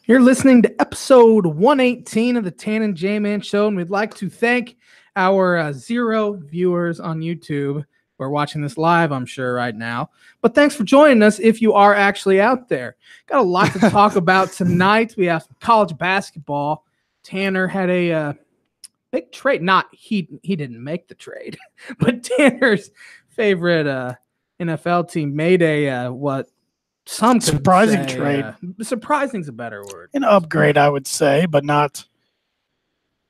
You're listening to episode 118 of the Tan and J-Man Show, and we'd like to thank our 0 viewers on YouTube. We're watching this live, I'm sure, right now. But thanks for joining us if you are actually out there. Got a lot to talk about tonight. We have some college basketball. Tanner had a big trade. He didn't make the trade, but Tanner's favorite NFL team made a some surprising trade. Surprising's a better word. An upgrade, I would say, but not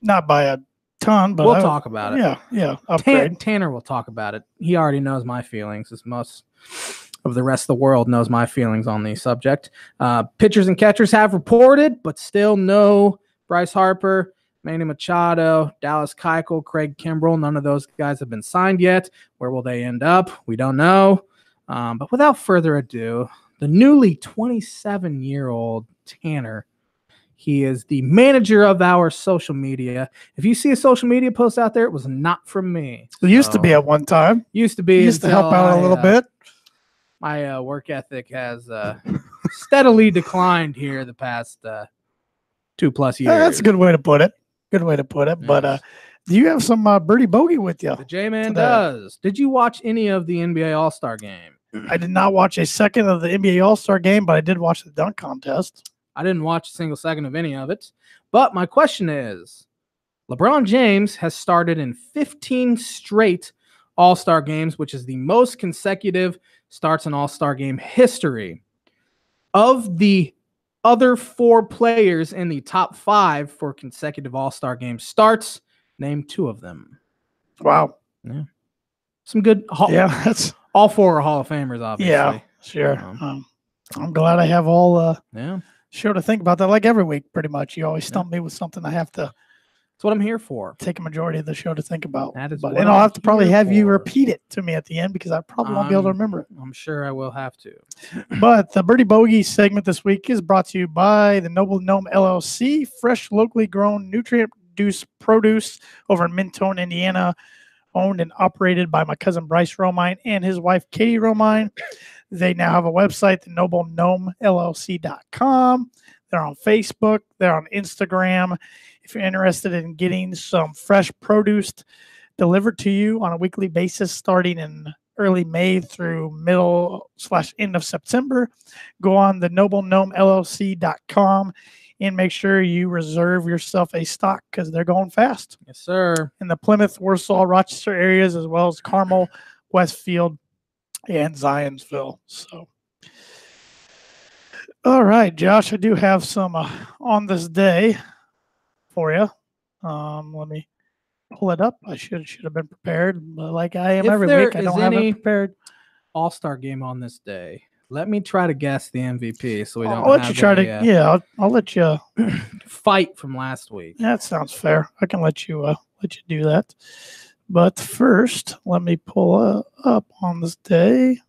by a ton. But we'll talk about it. Yeah. Upgrade. Tanner will talk about it. He already knows my feelings, as most of the rest of the world knows my feelings on the subject. Pitchers and catchers have reported, but still no Bryce Harper, Manny Machado, Dallas Keuchel, Craig Kimbrell. None of those guys have been signed yet. Where will they end up? We don't know. But without further ado, the newly 27-year-old Tanner, he is the manager of our social media. If you see a social media post out there, it was not from me. It used to be at one time. Used to to help out a little bit. My work ethic has steadily declined here the past 2+ years. That's a good way to put it. Yes. But do you have some birdie bogey with you? The J-Man does. Did you watch any of the NBA All-Star game? I did not watch a second of the NBA All-Star game, but I did watch the dunk contest. I didn't watch a single second of any of it. But my question is, LeBron James has started in 15 straight All-Star games, which is the most consecutive starts in All-Star game history. Of the other 4 players in the top 5 for consecutive All-Star game starts, name 2 of them. Wow. Yeah. Some good. That's all 4 are Hall of Famers, obviously. Yeah, sure. I'm glad I have all show to think about that. Like every week, pretty much. You always stump me with something I have to. That's what I'm here for. Take a majority of the show to think about. That is and I'll have to probably have you repeat it to me at the end because I probably won't be able to remember it. I'm sure I will have to. But the Birdie Bogey segment this week is brought to you by the Noble Gnome LLC, fresh, locally grown, nutrient-produced produce over in Mentone, Indiana, owned and operated by my cousin Bryce Romine and his wife Katie Romine. They now have a website, thenoblegnomellc.com. They're on Facebook. They're on Instagram. If you're interested in getting some fresh produce delivered to you on a weekly basis starting in early May through middle/end of September, go on thenoblegnomellc.com and make sure you reserve yourself a stock because they're going fast. Yes, sir. In the Plymouth, Warsaw, Rochester areas, as well as Carmel, Westfield, and Zionsville. So, all right, Josh, I do have some on this day for you. Let me pull it up. I should have been prepared, but like I am every week, I don't have it prepared. All-Star game on this day. Let me try to guess the MVP, so we don't. I'll let you try to. Yeah, I'll let you fight from last week. That sounds fair. I can let you do that. But first, let me pull up on this day.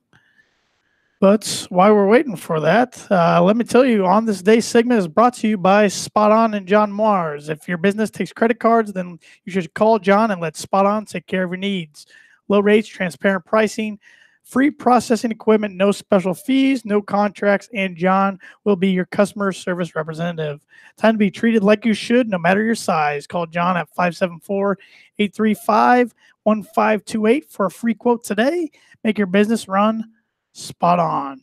But while we're waiting for that, let me tell you, on this day segment is brought to you by Spot On and John Mars. If your business takes credit cards, then you should call John and let Spot On take care of your needs. Low rates, transparent pricing, free processing equipment, no special fees, no contracts, and John will be your customer service representative. Time to be treated like you should, no matter your size. Call John at 574-835-1528 for a free quote today. Make your business run spot on.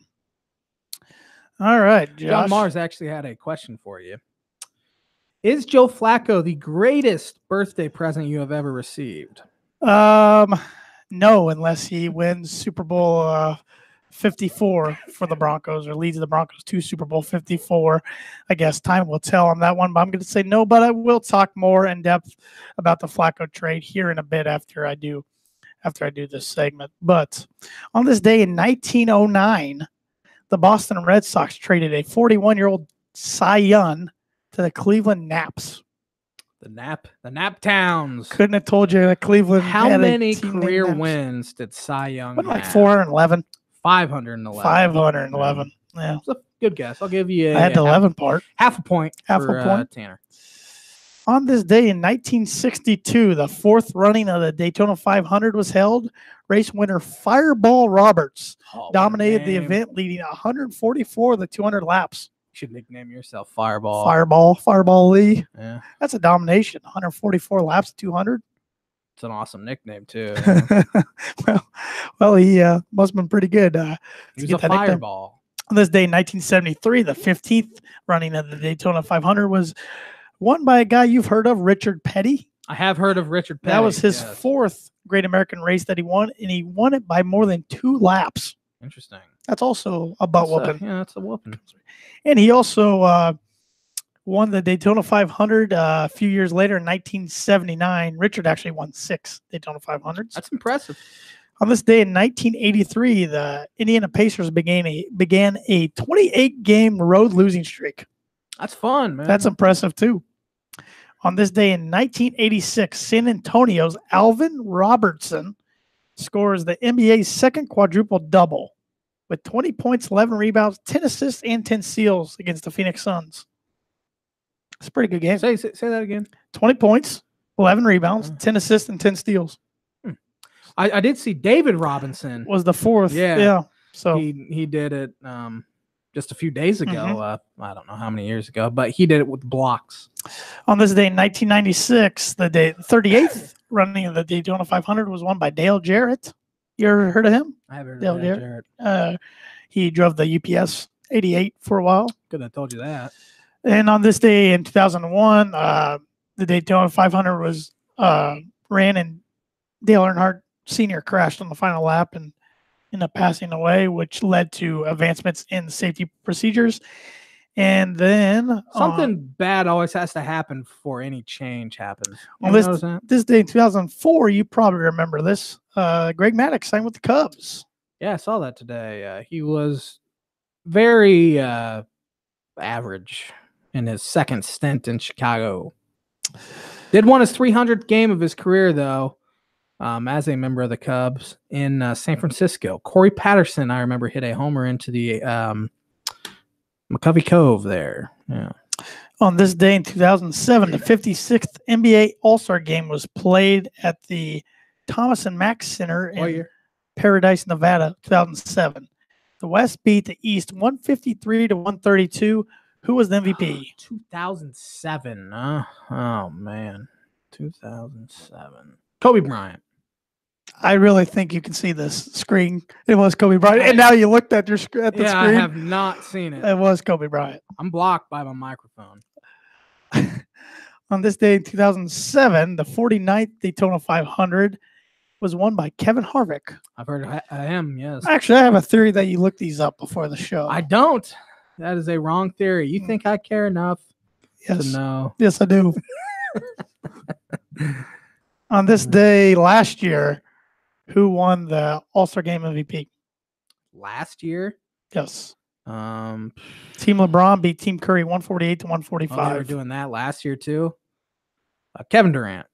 All right, Josh. John Mars actually had a question for you. Is Joe Flacco the greatest birthday present you have ever received? No, unless he wins Super Bowl 54 for the Broncos or leads the Broncos to Super Bowl 54. I guess time will tell on that one, but I'm going to say no, but I will talk more in depth about the Flacco trade here in a bit after I do this segment. But on this day in 1909, the Boston Red Sox traded a 41-year-old Cy Young to the Cleveland Naps. The Nap Towns. Couldn't have told you that Cleveland. How many career wins did Cy Young have? Like 411. 511. 511. Yeah. That's a good guess. I'll give you I had the 11 part. Half a point. Half a point. Tanner. On this day in 1962, the 4th running of the Daytona 500 was held. Race winner Fireball Roberts dominated the event, leading 144 of the 200 laps. should nickname yourself Fireball. Fireball Lee. Yeah. That's a domination. 144 laps, 200. It's an awesome nickname, too. well, he must have been pretty good. He was a Fireball. On this day in 1973, the 15th running of the Daytona 500 was won by a guy you've heard of, Richard Petty. I have heard of Richard Petty. That was his fourth Great American race that he won, and he won it by more than 2 laps. Interesting. That's also a butt whooping. Yeah, that's a whooping. And he also won the Daytona 500 a few years later in 1979. Richard actually won 6 Daytona 500s. That's impressive. On this day in 1983, the Indiana Pacers began a 28-game road losing streak. That's fun, man. That's impressive, too. On this day in 1986, San Antonio's Alvin Robertson scores the NBA's second quadruple double with 20 points, 11 rebounds, 10 assists, and 10 steals against the Phoenix Suns. It's a pretty good game. Say that again. 20 points, 11 rebounds, 10 assists, and 10 steals. I did see David Robinson was the fourth. Yeah. So he did it just a few days ago. I don't know how many years ago, but he did it with blocks. On this day in 1996, the 38th running of the Daytona 500 was won by Dale Jarrett. You ever heard of him? I have heard Dale of Dale Jarrett. He drove the UPS 88 for a while. Couldn't have told you that. And on this day in 2001, the Daytona 500 was ran, and Dale Earnhardt Sr. crashed on the final lap and ended up passing away, which led to advancements in safety procedures. And then something bad always has to happen before any change happens. On this day in 2004, you probably remember this. Greg Maddux signed with the Cubs. Yeah, I saw that today. He was very average in his second stint in Chicago. Did won his 300th game of his career, though, as a member of the Cubs in San Francisco. Corey Patterson, I remember, hit a homer into the McCovey Cove there. Yeah. On this day in 2007, the 56th NBA All-Star Game was played at the Thomas and Mack Center in Paradise, Nevada, 2007. The West beat the East 153-132. Who was the MVP? 2007. Oh, man. 2007. Kobe Bryant. I really think you can see this screen. It was Kobe Bryant. And now you looked at the screen. Yeah, I have not seen it. It was Kobe Bryant. I'm blocked by my microphone. On this day in 2007, the 49th Daytona 500 was won by Kevin Harvick. I've heard of him, yes. Actually, I have a theory that you looked these up before the show. I don't. That is a wrong theory. You think I care enough to know? Yes, I do. On this day last year, who won the All-Star Game MVP? Last year? Yes. Team LeBron beat Team Curry 148-145. Oh, they were doing that last year too? Kevin Durant.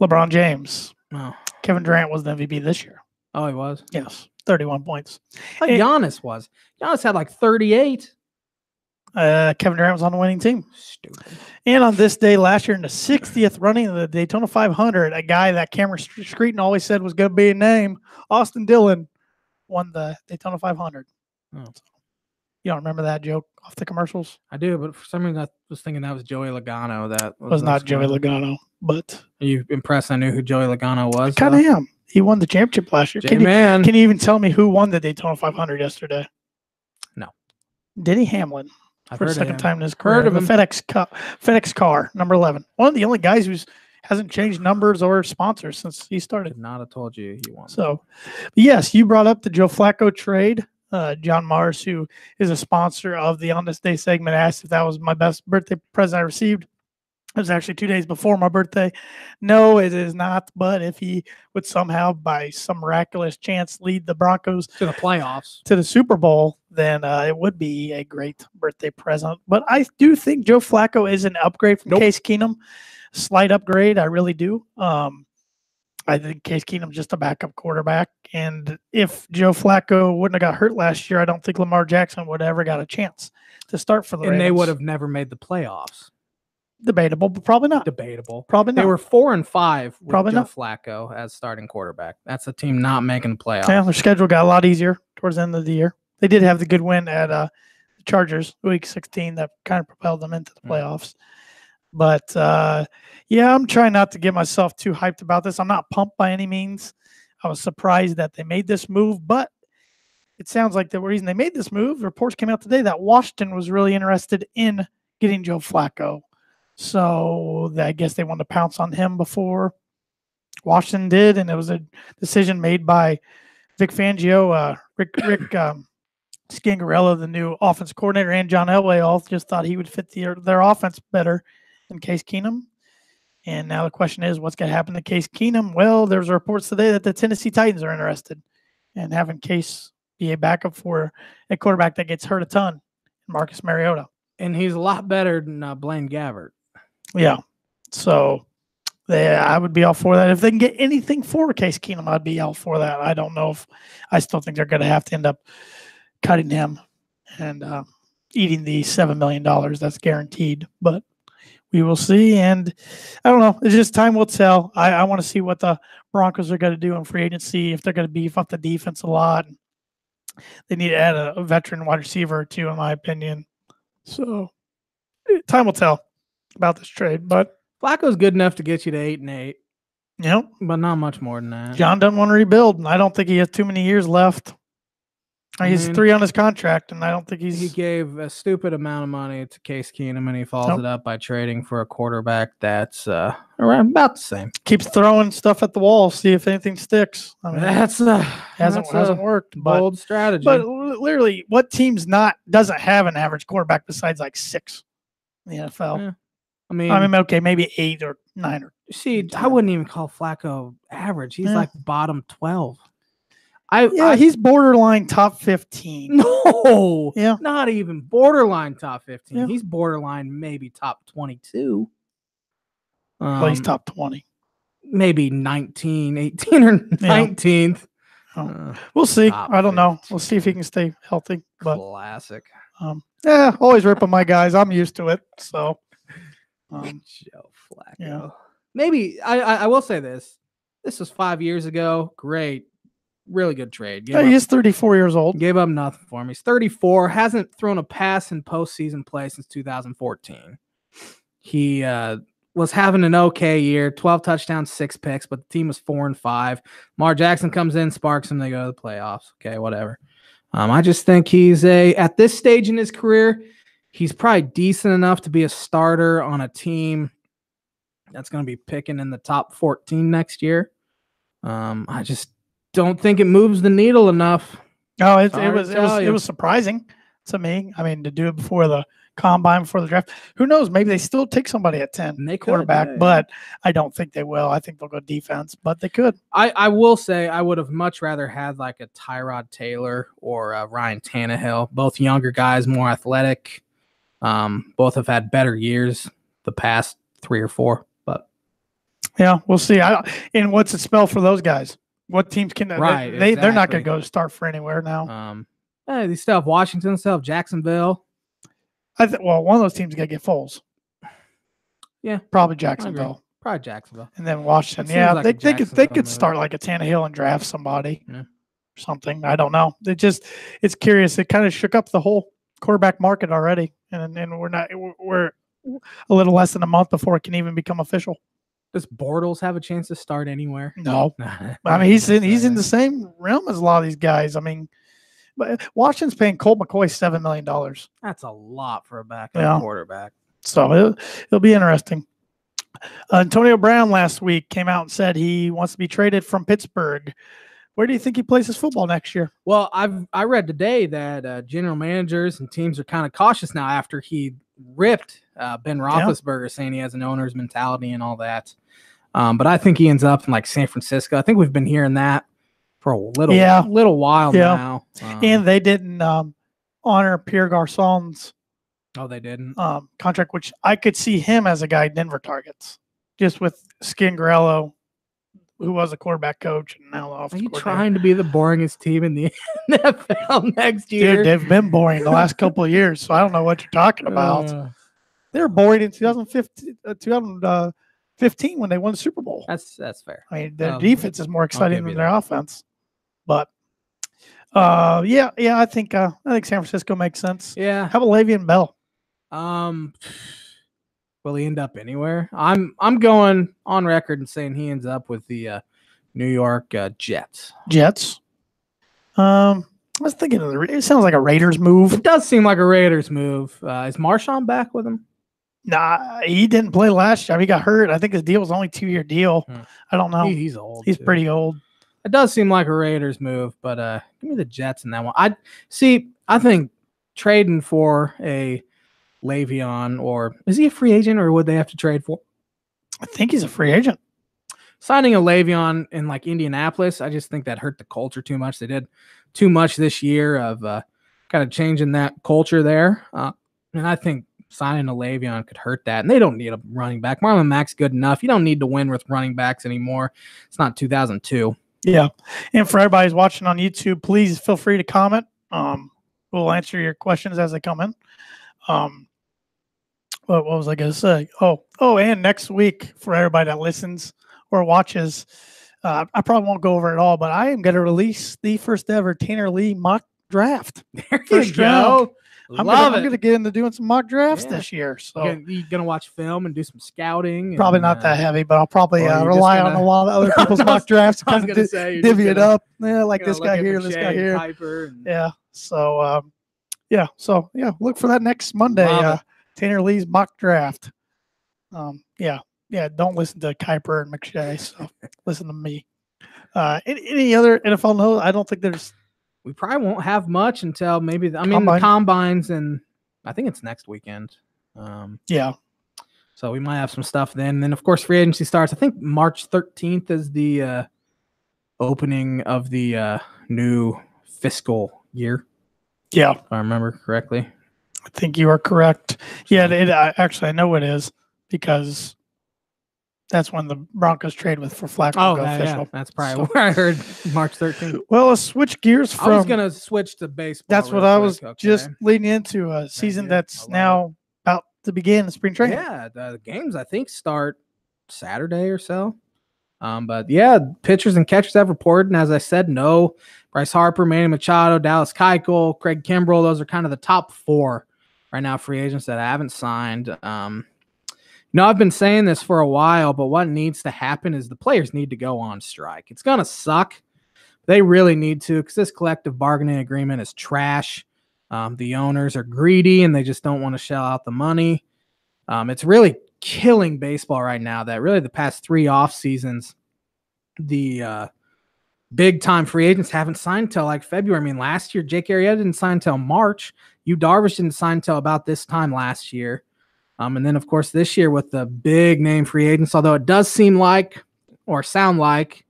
LeBron James. Oh. Kevin Durant was the MVP this year. Oh, he was? Yes. 31 points. Giannis was. Giannis had like 38. Kevin Durant was on the winning team. Stupid. And on this day last year, in the 60th running of the Daytona 500, a guy that Cameron Screeton always said was going to be a name, Austin Dillon, won the Daytona 500. Oh. You don't remember that joke off the commercials? I do, but for some reason I was thinking that was Joey Logano. That was not Joey Logano, but... Are you impressed I knew who Joey Logano was? I kind of am. He won the championship last year. Can you even tell me who won the Daytona 500 yesterday? No. Denny Hamlin. For the second time in his career. Heard of him. FedEx car, number 11. One of the only guys who hasn't changed numbers or sponsors since he started. Could not have told you he won. So, yes, you brought up the Joe Flacco trade. John Mars, who is a sponsor of the On This Day segment, asked if that was my best birthday present I received. It was actually 2 days before my birthday. No, it is not. But if he would somehow, by some miraculous chance, lead the Broncos to the playoffs, to the Super Bowl, then it would be a great birthday present. But I do think Joe Flacco is an upgrade from Case Keenum. Slight upgrade. I really do. I think Case Keenum's just a backup quarterback. And if Joe Flacco wouldn't have got hurt last year, I don't think Lamar Jackson would have ever got a chance to start for the Ravens. And they would have never made the playoffs. Debatable, but probably not. Debatable. Probably not. They were 4-5 with probably Joe not. Flacco as starting quarterback. That's a team not making the playoffs. Yeah, their schedule got a lot easier towards the end of the year. They did have the good win at Chargers, week 16, that kind of propelled them into the playoffs. But, yeah, I'm trying not to get myself too hyped about this. I'm not pumped by any means. I was surprised that they made this move, but it sounds like the reason they made this move, reports came out today that Washington was really interested in getting Joe Flacco. So I guess they wanted to pounce on him before Washington did, and it was a decision made by Vic Fangio, Rick Scangarello, the new offense coordinator, and John Elway all just thought he would fit their offense better than Case Keenum. And now the question is, what's going to happen to Case Keenum? Well, there's reports today that the Tennessee Titans are interested in having Case be a backup for a quarterback that gets hurt a ton, Marcus Mariota. And he's a lot better than Blaine Gabbert. Yeah. So I would be all for that. If they can get anything for Case Keenum, I'd be all for that. I don't know if I still think they're going to have to end up cutting him and eating the $7 million that's guaranteed. But we will see. And I don't know. It's just time will tell. I want to see what the Broncos are going to do in free agency, if they're going to beef up the defense a lot. They need to add a veteran wide receiver or two, in my opinion. So time will tell about this trade. But Flacco's good enough to get you to 8-8. Yep. But not much more than that. John doesn't want to rebuild, and I don't think he has too many years left. He's 3 on his contract, and I don't think He gave a stupid amount of money to Case Keenum, and he follows it up by trading for a quarterback that's around about the same. Keeps throwing stuff at the wall, see if anything sticks. I mean, hasn't worked. Bold strategy. But literally, what team's doesn't have an average quarterback besides like 6 in the NFL? Yeah. I mean, okay, maybe 8 or 9 or. See, 10. I wouldn't even call Flacco average. He's like bottom 12. He's borderline top 15. No, not even borderline top 15. Yeah. He's borderline maybe top 22. Well, he's top 20. Maybe 18 or 19th. We'll see. I don't know. We'll see if he can stay healthy. But, classic. Always ripping my guys. I'm used to it. So, Joe Flacco. Yeah. Maybe I will say this. This was 5 years ago. Great. Really good trade. He's 34 years old. Gave up nothing for him. He's 34. Hasn't thrown a pass in postseason play since 2014. He was having an okay year. 12 touchdowns, 6 picks, but the team was 4-5. Lamar Jackson comes in, sparks him. They go to the playoffs. Okay, whatever. I just think he's at this stage in his career, he's probably decent enough to be a starter on a team that's going to be picking in the top 14 next year. I just don't think it moves the needle enough. No, it was surprising to me. I mean, to do it before the combine, before the draft. Who knows? Maybe they still take somebody at 10, they quarterback, but I don't think they will. I think they'll go defense, but they could. I will say I would have much rather had like a Tyrod Taylor or a Ryan Tannehill. Both younger guys, more athletic. Both have had better years the past 3 or 4. But yeah, we'll see. And what's it spell for those guys? What teams can they're not going to go start for anywhere now. They still have Washington, still have Jacksonville. One of those teams got to get Foles. Yeah, probably Jacksonville. Probably Jacksonville, and then Washington. Yeah, they could start like a Tannehill and draft somebody or something. I don't know. It's curious. It kind of shook up the whole quarterback market already, and we're a little less than a month before it can even become official. Does Bortles have a chance to start anywhere? No. I mean, he's in the same realm as a lot of these guys. I mean, but Washington's paying Colt McCoy $7 million. That's a lot for a backup quarterback. So it'll be interesting. Antonio Brown last week came out and said he wants to be traded from Pittsburgh. Where do you think he plays his football next year? Well, I read today that general managers and teams are kind of cautious now after he ripped Ben Roethlisberger, saying he has an owner's mentality and all that. But I think he ends up in like San Francisco. I think we've been hearing that for a little while now. And they didn't honor Pierre Garçon's they didn't contract, which I could see him as a guy Denver targets, just with Scangarello, who was a quarterback coach and now the offensive coordinator. Are you trying to be the boringest team in the NFL next year? Dude, they've been boring the last couple of years, so I don't know what you're talking about. They were boring in 2015 when they won the Super Bowl. That's fair. I mean, their defense is more exciting than their offense. But Yeah. I think San Francisco makes sense. Yeah. How about Le'Veon Bell? Will he end up anywhere? I'm going on record and saying he ends up with the New York Jets. Jets. I was thinking it sounds like a Raiders move. It does seem like a Raiders move. Is Marshawn back with him? Nah, he didn't play last year. He got hurt. I think his deal was only 2-year deal. I don't know. He's old. He's pretty old. It does seem like a Raiders move, but give me the Jets in that one. I think trading for a Le'Veon, or is he a free agent, or would they have to trade for? I think he's a free agent. Signing a Le'Veon in like Indianapolis, I just think that hurt the culture too much. They did too much this year of kind of changing that culture there. And I think signing a Le'Veon could hurt that. And they don't need a running back. Marlon Mack's good enough. You don't need to win with running backs anymore. It's not 2002. Yeah. And for everybody who's watching on YouTube, please feel free to comment. We'll answer your questions as they come in. What was I going to say? Oh, and next week for everybody that listens or watches, I probably won't go over it all, but I am going to release the first ever Tanner Lee mock draft. There you go. I'm going to get into doing some mock drafts this year. So you're going to watch film and do some scouting. Probably not that heavy, but I'll probably rely on a lot of other people's mock drafts to kind of divvy it up. Yeah, like this guy here, this guy here. Yeah. So, look for that next Monday. Tanner Lee's mock draft. Don't listen to Kuiper and McShay. So listen to me. Any other NFL notes? I don't think there's. We probably won't have much until maybe the combines, and I think it's next weekend. So we might have some stuff then. And then of course free agency starts. I think March 13th is the opening of the new fiscal year. Yeah, if I remember correctly. I think you are correct. Yeah, actually I know it is because that's when the Broncos trade for Flacco. Yeah, that's probably where I heard March 13th. Well, let's switch gears I was going to switch to baseball. That's what I was just leading into, a season that's now about to begin, spring training. Yeah, the games I think start Saturday or so. But yeah, pitchers and catchers have reported, and as I said, no Bryce Harper, Manny Machado, Dallas Keuchel, Craig Kimbrell. Those are kind of the top four right now, free agents that haven't signed. I've been saying this for a while, but what needs to happen is the players need to go on strike. It's going to suck. They really need to, because this collective bargaining agreement is trash. The owners are greedy, and they just don't want to shell out the money. It's really killing baseball right now that really the past 3 off seasons, the big-time free agents haven't signed until like February. I mean, last year, Jake Arrieta didn't sign until March. Yu Darvish didn't sign until about this time last year. And then, of course, this year with the big name free agents, although it does seem like or sound like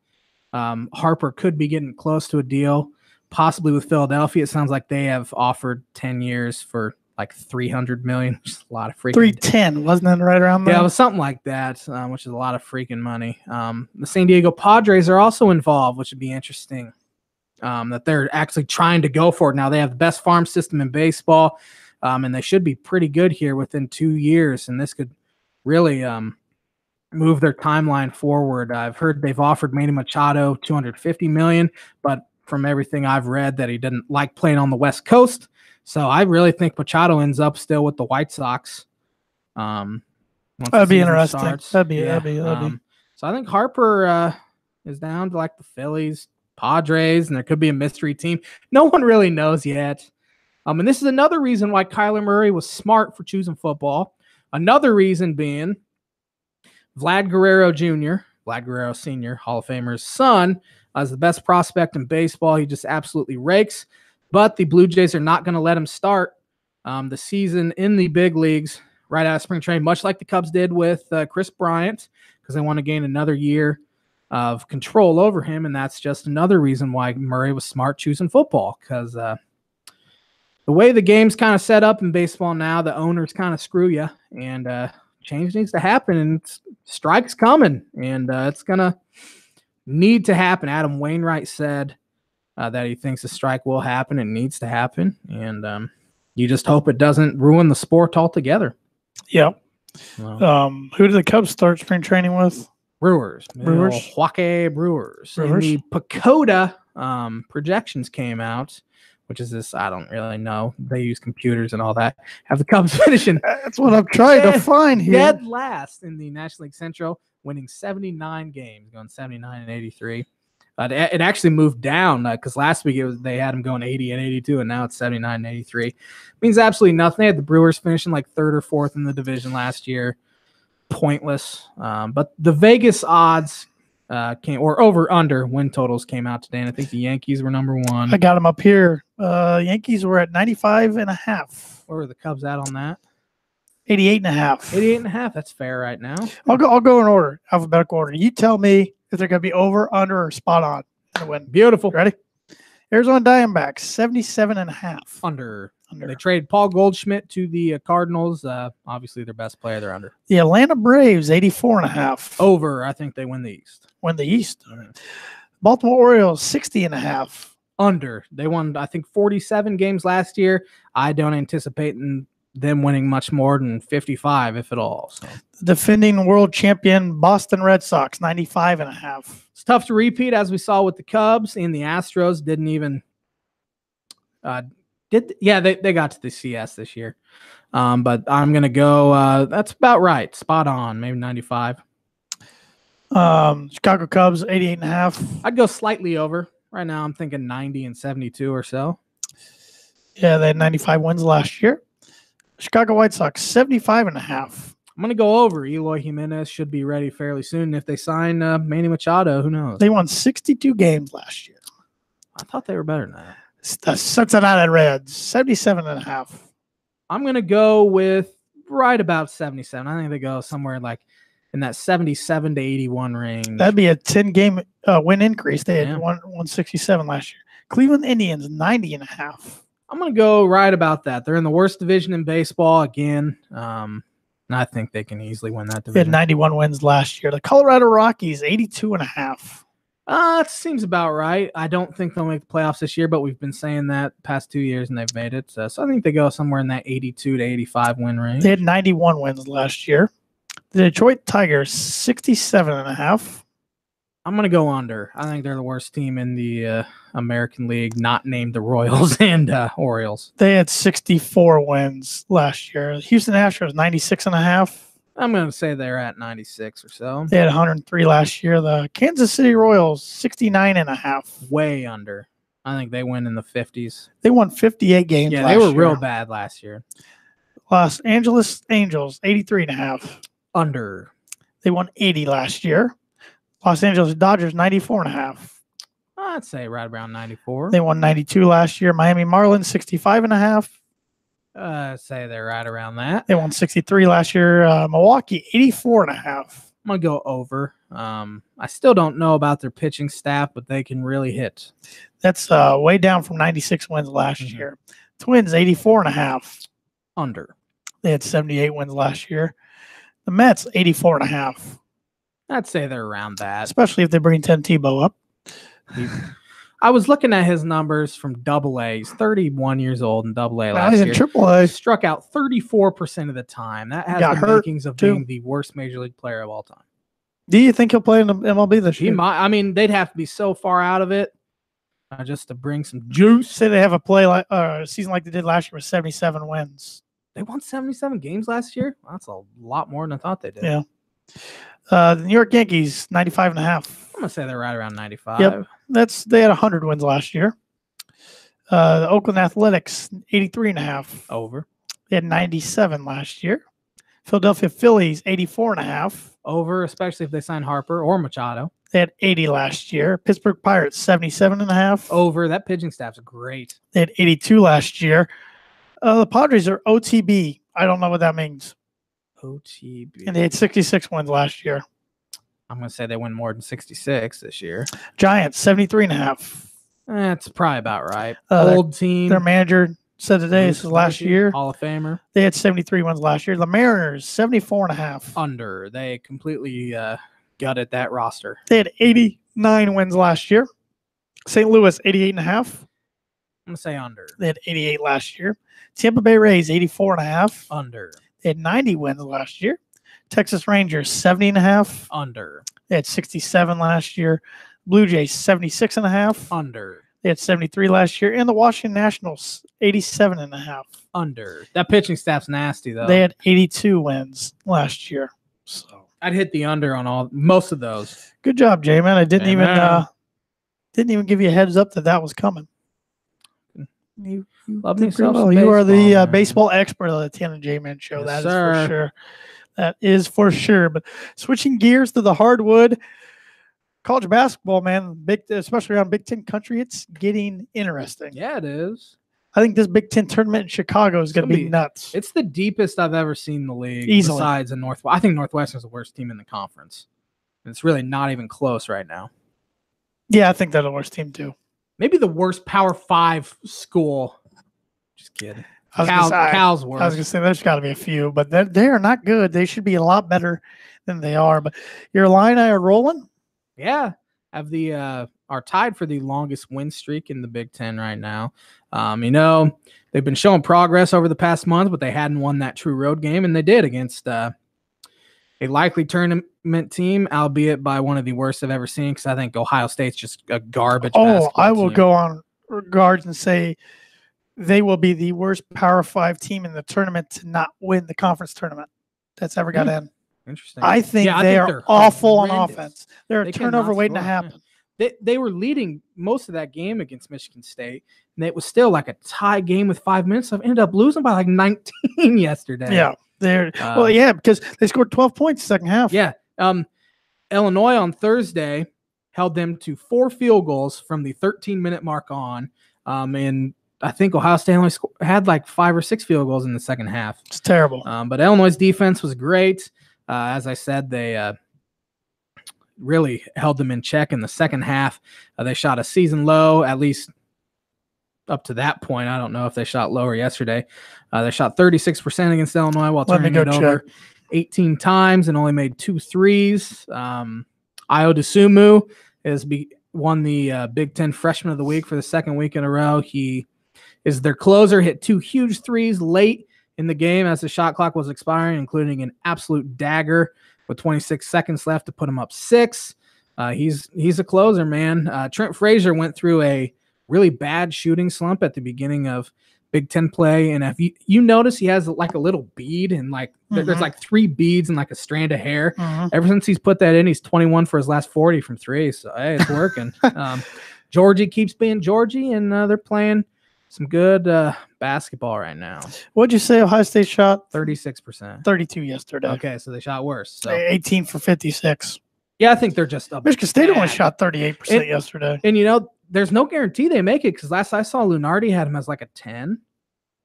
Harper could be getting close to a deal, possibly with Philadelphia. It sounds like they have offered 10 years for like $300 million, which is a lot of freaking. 310, wasn't it right around there? Yeah, it was something like that, which is a lot of freaking money. The San Diego Padres are also involved, which would be interesting. That they're actually trying to go for it. Now they have the best farm system in baseball. And they should be pretty good here within 2 years. And this could really move their timeline forward. I've heard they've offered Manny Machado $250 million, but from everything I've read that he didn't like playing on the West Coast. So I really think Machado ends up still with the White Sox. That'd be interesting. That'd be. So I think Harper is down to like the Phillies, Padres, and there could be a mystery team. No one really knows yet. And this is another reason why Kyler Murray was smart for choosing football. Another reason being Vlad Guerrero Jr., Vlad Guerrero Sr., Hall of Famer's son, is the best prospect in baseball. He just absolutely rakes. But the Blue Jays are not going to let him start the season in the big leagues right out of spring training, much like the Cubs did with Chris Bryant, because they want to gain another year of control over him. And that's just another reason why Murray was smart choosing football, because the way the game's kind of set up in baseball now, the owners kind of screw you, and change needs to happen, and strike's coming, and it's going to need to happen. Adam Wainwright said that he thinks a strike will happen and needs to happen, and you just hope it doesn't ruin the sport altogether. Yeah. Well, who do the Cubs start spring training with? Brewers. Milwaukee Brewers. In the Pacoda projections came out, which is this, I don't really know. They use computers and all that. Have the Cubs finishing. That's what I'm trying to find here. Dead last in the National League Central, winning 79 games, going 79-83. It actually moved down because last week they had them going 80-82, and now it's 79-83. Means absolutely nothing. They had the Brewers finishing like third or fourth in the division last year. Pointless. But the Vegas odds or over-under win totals came out today, and I think the Yankees were number one. I got them up here. Yankees were at 95.5. Where were the Cubs at on that? 88.5. 88.5. That's fair right now. I'll go in order, alphabetical order. You tell me if they're going to be over, under, or spot on to win. Beautiful. Ready? Arizona Diamondbacks, 77.5. Under. They traded Paul Goldschmidt to the Cardinals. Obviously, their best player. They're under. The Atlanta Braves, 84.5. Over. I think they win the East. Win the East. Baltimore Orioles, 60.5. Under. They won, I think, 47 games last year. I don't anticipate them winning much more than 55, if at all. So. Defending world champion Boston Red Sox, 95.5. It's tough to repeat, as we saw with the Cubs, and the Astros didn't even they got to the CS this year. But I'm gonna go that's about right. Spot on, maybe 95. Chicago Cubs, 88.5. I'd go slightly over. Right now I'm thinking 90 and 72 or so. Yeah, they had 95 wins last year. Chicago White Sox, 75.5. I'm going to go over. Eloy Jimenez should be ready fairly soon. If they sign Manny Machado, who knows? They won 62 games last year. I thought they were better than that. The Cincinnati Reds, 77.5. I'm going to go with right about 77. I think they go somewhere like in that 77 to 81 range. That'd be a 10-game win increase. They had 167 last year. Cleveland Indians, 90.5. I'm going to go right about that. They're in the worst division in baseball again. I think they can easily win that division. They had 91 wins last year. The Colorado Rockies, 82.5. It seems about right. I don't think they'll make the playoffs this year, but we've been saying that the past 2 years, and they've made it. So I think they go somewhere in that 82 to 85 win range. They had 91 wins last year. The Detroit Tigers, 67.5. I'm going to go under. I think they're the worst team in the American League, not named the Royals and Orioles. They had 64 wins last year. Houston Astros, 96.5. I'm going to say they're at 96 or so. They had 103 last year. The Kansas City Royals, 69.5. Way under. I think they win in the 50s. They won 58 games last year. Yeah, they were real bad last year. Los Angeles Angels, 83.5. Under. They won 80 last year. Los Angeles Dodgers, 94.5. I'd say right around 94. They won 92 last year. Miami Marlins, 65.5. I'd say they're right around that. They won 63 last year. Milwaukee, 84.5. I'm going to go over. I still don't know about their pitching staff, but they can really hit. That's way down from 96 wins last year. Twins, 84.5. Under. They had 78 wins last year. The Mets, 84.5. I'd say they're around that. Especially if they bring Tim Tebow up. I was looking at his numbers from AA. He's 31 years old in AA last year. He's in AAA. Struck out 34% of the time. That has the makings of being the worst major league player of all time. Do you think he'll play in the MLB this year? He might. I mean, they'd have to be so far out of it just to bring some juice. Say they have a season like they did last year with 77 wins. They won 77 games last year? That's a lot more than I thought they did. Yeah. The New York Yankees, 95.5. I'm going to say they're right around 95. Yep. They had 100 wins last year. The Oakland Athletics, 83.5. Over. They had 97 last year. Philadelphia Phillies, 84.5. Over, especially if they sign Harper or Machado. They had 80 last year. Pittsburgh Pirates, 77.5. Over. That pitching staff's great. They had 82 last year. The Padres are OTB. I don't know what that means. OTB. And they had 66 wins last year. I'm going to say they win more than 66 this year. Giants, 73.5. That's probably about right. Old team. Their manager said today this is last year. Hall of Famer. They had 73 wins last year. The Mariners, 74.5. Under. They completely gutted that roster. They had 89 wins last year. St. Louis, 88.5. I'm going to say under. They had 88 last year. Tampa Bay Rays, 84.5. Under. They had 90 wins last year. Texas Rangers, 70.5. Under. They had 67 last year. Blue Jays 76.5. Under. They had 73 last year. And the Washington Nationals 87.5. Under. That pitching staff's nasty, though. They had 82 wins last year. So I'd hit the under on most of those. good job, J-Man. I didn't even give you a heads up that was coming. You love me well. some You are the baseball, baseball expert of the Tan and J-Man show. Yes, That is sir. for sure. That is for sure. But switching gears to the hardwood, college basketball, man, especially around Big Ten country, it's getting interesting. Yeah, it is. I think this Big Ten tournament in Chicago is going to be nuts. It's the deepest I've ever seen the league. Easily. Besides the Northwest. I think Northwestern's the worst team in the conference. It's really not even close right now. Yeah, I think they're the worst team too. Maybe the worst Power 5 school. Just kidding. Cal's worst. I was going to say there's got to be a few, but they are not good. They should be a lot better than they are. But your Illini are rolling? Yeah. Are tied for the longest win streak in the Big Ten right now. They've been showing progress over the past month, but they hadn't won that true road game, and they did against a likely tournament team, albeit by one of the worst I've ever seen, because I think Ohio State's just a garbage basketball I will team. go on regards and say they will be the worst Power 5 team in the tournament to not win the conference tournament that's ever got in. Interesting. I think they are awful on offense. They're a turnover waiting to happen. They were leading most of that game against Michigan State, and it was still like a tie game with 5 minutes. So I ended up losing by like 19 yesterday. Yeah, because they scored 12 points second half. Yeah. Illinois on Thursday held them to 4 field goals from the 13-minute mark on, and I think Ohio State only had like 5 or 6 field goals in the second half. It's terrible. But Illinois' defense was great. As I said, they really held them in check in the second half. They shot a season low, at least up to that point. I don't know if they shot lower yesterday. They shot 36% against Illinois while turning it over 18 times and only made 2 threes. Ayo Dosunmu won the Big Ten Freshman of the Week for the second week in a row. He is their closer, hit 2 huge threes late in the game as the shot clock was expiring, including an absolute dagger with 26 seconds left to put him up 6. He's a closer, man. Trent Frazier went through a really bad shooting slump at the beginning of Big Ten play, and if you notice, he has like a little bead, and like there's like 3 beads and like a strand of hair. Ever since he's put that in, he's 21 for his last 40 from 3. So hey, it's working. Georgie keeps being Georgie, and they're playing some good basketball right now. What'd you say Ohio State shot? 36%. 32 yesterday. Okay, so they shot worse. So 18 for 56. Yeah, I think they're just up. Michigan State only shot 38% yesterday. And there's no guarantee they make it, because last I saw, Lunardi had him as like a 10.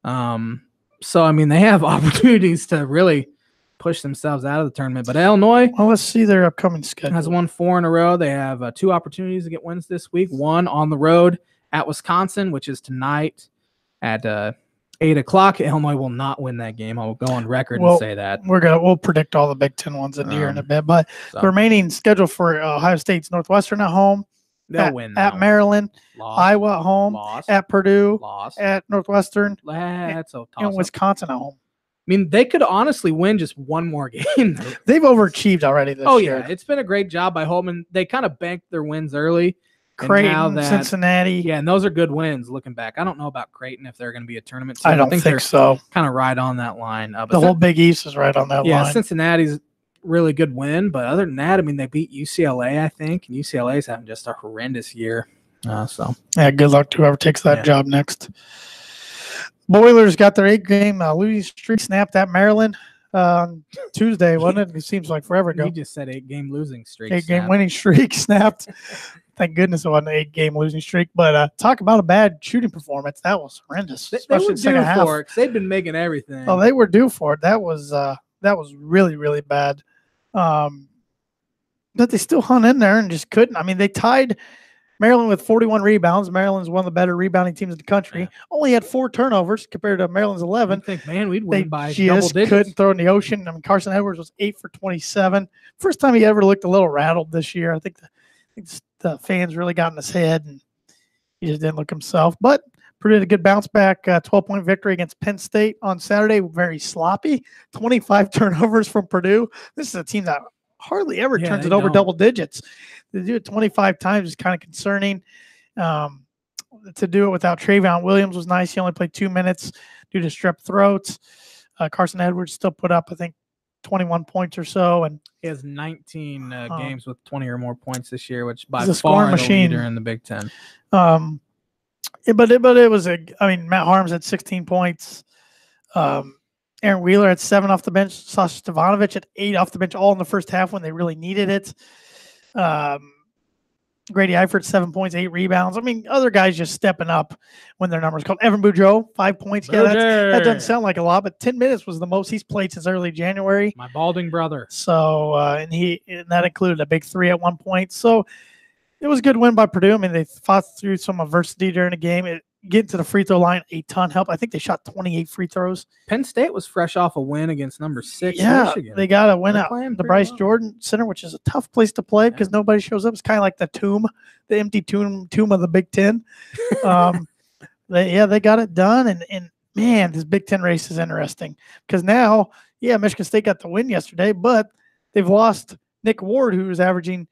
So I mean, they have opportunities to really push themselves out of the tournament. But Illinois, well, let's see their upcoming schedule. Has won 4 in a row. They have 2 opportunities to get wins this week. One on the road at Wisconsin, which is tonight at 8 o'clock. Illinois will not win that game. I'll go on record and say that. We'll predict all the Big Ten ones in here in a bit. But the remaining schedule for Ohio State's Northwestern at home. They'll win. At Maryland, Iowa at home, at Purdue, at Northwestern, and Wisconsin at home. I mean, they could honestly win just one more game. They've overachieved already this year. Yeah. It's been a great job by Holman. They kind of banked their wins early. Creighton, Cincinnati. Yeah, and those are good wins looking back. I don't know about Creighton if they're going to be a tournament team. I don't think so. Kind of right on that line. The whole Big East is right on that line. Yeah, Cincinnati's really good win, but other than that, I mean, they beat UCLA, I think, and UCLA's having just a horrendous year. Yeah, good luck to whoever takes that job next. Boilers got their 8-game losing streak snapped at Maryland on Tuesday, wasn't it? It seems like forever ago. You just said 8-game losing streak. 8-game winning streak snapped. Thank goodness it wasn't an 8-game losing streak. But talk about a bad shooting performance. That was horrendous. They were due for it, because they've been making everything. Oh, they were due for it. That was really, really bad. But they still hung in there and just couldn't. I mean, they tied Maryland with 41 rebounds. Maryland's one of the better rebounding teams in the country. Yeah. Only had 4 turnovers compared to Maryland's 11. I think, man, we'd win by double digits. They just couldn't throw in the ocean. I mean, Carson Edwards was 8 for 27. First time he ever looked a little rattled this year. I think the fans really got in his head, and he just didn't look himself. But Purdue had a good bounce back, 12-point victory against Penn State on Saturday. Very sloppy, 25 turnovers from Purdue. This is a team that hardly ever Yeah, turns they it over don't. double digits. To do it 25 times is kind of concerning. To do it without Travion Williams was nice. He only played 2 minutes due to strep throat. Carson Edwards still put up, I think, 21 points or so. And he has 19 games with 20 or more points this year, which by he's a far scoring the machine. leader in the Big Ten. But it was Matt Harms had 16 points. Aaron Wheeler had 7 off the bench. Sasha Stevanovic had 8 off the bench, all in the first half when they really needed it. Grady Eifert, 7 points, 8 rebounds. I mean, other guys just stepping up when their numbers called. Evan Boudreaux, 5 points. Yeah, that doesn't sound like a lot, but 10 minutes was the most he's played since early January. My balding brother. So, and that included a big 3 at one point. So it was a good win by Purdue. I mean, they fought through some adversity during the game. Getting to the free throw line, a ton helped. I think they shot 28 free throws. Penn State was fresh off a win against number 6 Michigan. They got a win out the Bryce Jordan Center, which is a tough place to play because nobody shows up. It's kind of like the empty tomb of the Big Ten. They got it done. And man, this Big Ten race is interesting because now, Michigan State got the win yesterday, but they've lost Nick Ward, who was averaging,